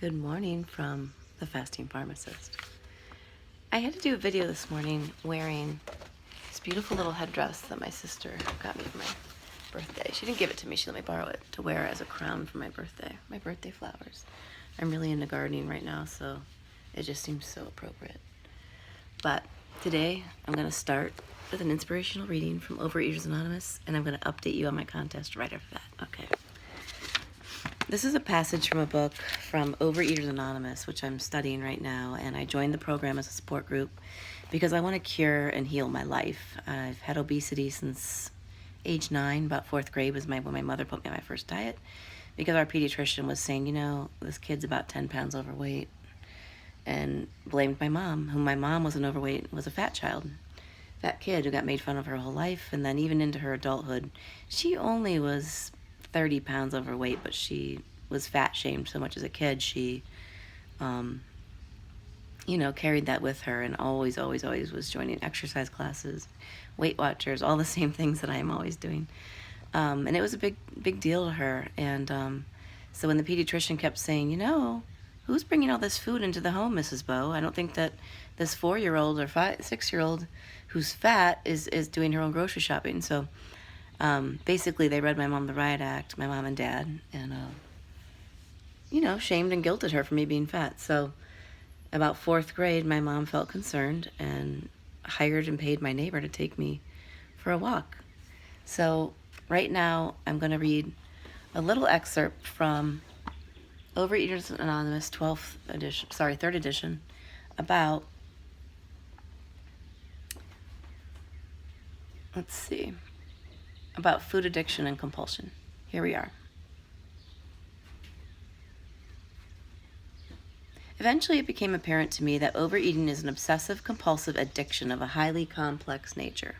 Good morning from the fasting pharmacist. I had to do a video this morning wearing this beautiful little headdress that my sister got me for my birthday. She didn't give it to me, she let me borrow it to wear as a crown for my birthday flowers. I'm really into gardening right now, so it just seems so appropriate. But today I'm going to start with an inspirational reading from Overeaters Anonymous, and I'm going to update you on my contest right after that. Okay. This is a passage from a book from Overeaters Anonymous, which I'm studying right now, and I joined the program as a support group because I want to cure and heal my life. I've had obesity since age 9, about 4th grade was when my mother put me on my first diet, because our pediatrician was saying, you know, this kid's about 10 pounds overweight, and blamed my mom, whom my mom wasn't overweight, was a fat child. Fat kid who got made fun of her whole life, and then even into her adulthood. She only was 30 pounds overweight, but she was fat shamed so much as a kid. She, carried that with her, and always was joining exercise classes, Weight Watchers, all the same things that I am always doing. And it was a big deal to her. And so when the pediatrician kept saying, you know, who's bringing all this food into the home, Mrs. Bowe? I don't think that this 4-year-old or 6-year-old who's fat is doing her own grocery shopping. So basically, they read my mom the riot act, my mom and dad, and, shamed and guilted her for me being fat. So about 4th grade, my mom felt concerned and hired and paid my neighbor to take me for a walk. So right now, I'm going to read a little excerpt from Overeaters Anonymous 3rd edition, about, about food addiction and compulsion. Here we are. Eventually, it became apparent to me that overeating is an obsessive-compulsive addiction of a highly complex nature.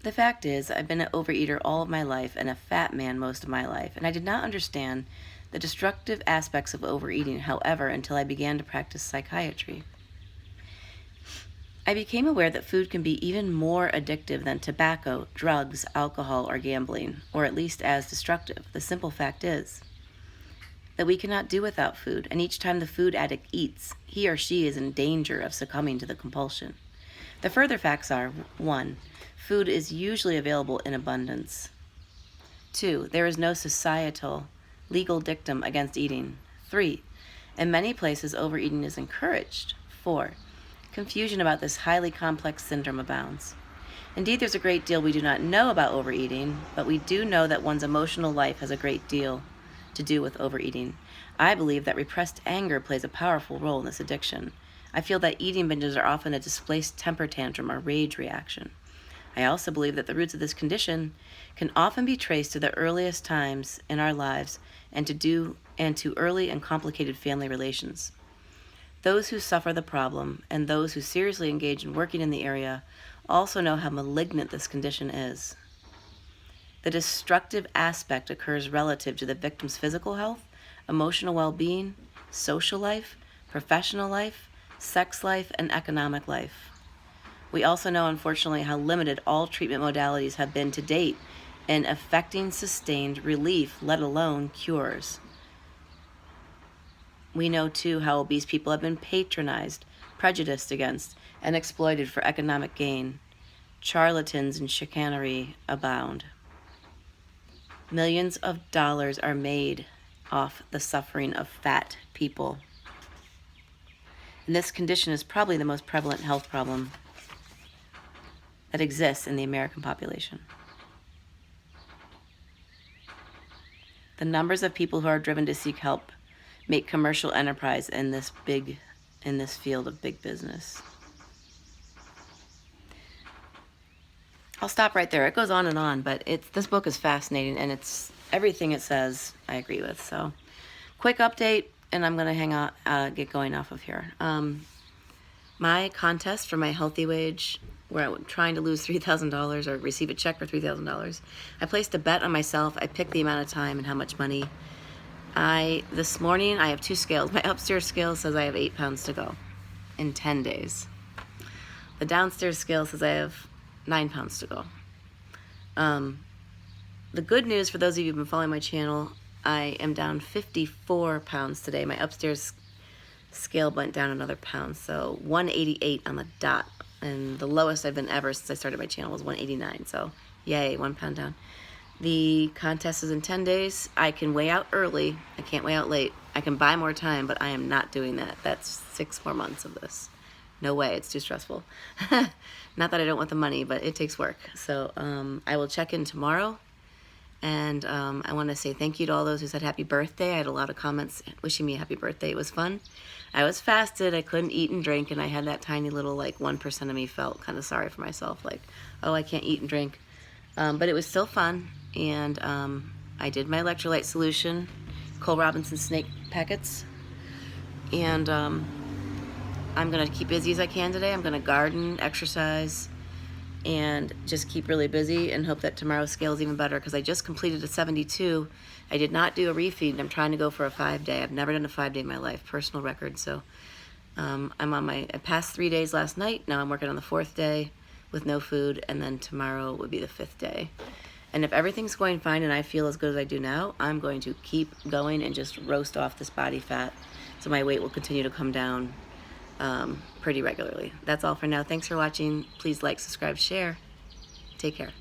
The fact is, I've been an overeater all of my life and a fat man most of my life, and I did not understand the destructive aspects of overeating, however, until I began to practice psychiatry. I became aware that food can be even more addictive than tobacco, drugs, alcohol, or gambling, or at least as destructive. The simple fact is that we cannot do without food, and each time the food addict eats, he or she is in danger of succumbing to the compulsion. The further facts are: 1. Food is usually available in abundance. 2. There is no societal, legal dictum against eating. 3. In many places, overeating is encouraged. 4. Confusion about this highly complex syndrome abounds. Indeed, there's a great deal we do not know about overeating, but we do know that one's emotional life has a great deal to do with overeating. I believe that repressed anger plays a powerful role in this addiction. I feel that eating binges are often a displaced temper tantrum or rage reaction. I also believe that the roots of this condition can often be traced to the earliest times in our lives and to early and complicated family relations. Those who suffer the problem and those who seriously engage in working in the area also know how malignant this condition is. The destructive aspect occurs relative to the victim's physical health, emotional well-being, social life, professional life, sex life, and economic life. We also know, unfortunately, how limited all treatment modalities have been to date in effecting sustained relief, let alone cures. We know, too, how obese people have been patronized, prejudiced against, and exploited for economic gain. Charlatans and chicanery abound. Millions of dollars are made off the suffering of fat people. And this condition is probably the most prevalent health problem that exists in the American population. The numbers of people who are driven to seek help make commercial enterprise in this field of big business. I'll stop right there. It goes on and on, but this book is fascinating, and it's everything it says I agree with. So, quick update, and I'm going to get going off of here. My contest for my healthy wage, where I'm trying to lose $3,000 or receive a check for $3,000, I placed a bet on myself. I picked the amount of time and how much money. This morning, I have 2 scales. My upstairs scale says I have 8 pounds to go in 10 days. The downstairs scale says I have 9 pounds to go. The good news for those of you who've been following my channel, I am down 54 pounds today. My upstairs scale went down another pound, so 188 on the dot. And the lowest I've been ever since I started my channel was 189, so yay, 1 pound down. The contest is in 10 days. I can weigh out early. I can't weigh out late. I can buy more time, but I am not doing that. That's 6 more months of this. No way, it's too stressful. Not that I don't want the money, but it takes work. So I will check in tomorrow. And I want to say thank you to all those who said happy birthday. I had a lot of comments wishing me a happy birthday. It was fun. I was fasted. I couldn't eat and drink, and I had that tiny little, like, 1% of me felt kind of sorry for myself. Like, oh, I can't eat and drink. But it was still fun, and I did my electrolyte solution, Cole Robinson snake packets. And I'm going to keep busy as I can today. I'm going to garden, exercise, and just keep really busy and hope that tomorrow's scale is even better, because I just completed a 72. I did not do a refeed. I'm trying to go for a 5-day. I've never done a 5-day in my life, personal record. So I passed 3 days last night. Now I'm working on the 4th day with no food, and then tomorrow would be the 5th day. And if everything's going fine and I feel as good as I do now, I'm going to keep going and just roast off this body fat so my weight will continue to come down pretty regularly. That's all for now. Thanks for watching. Please like, subscribe, share. Take care.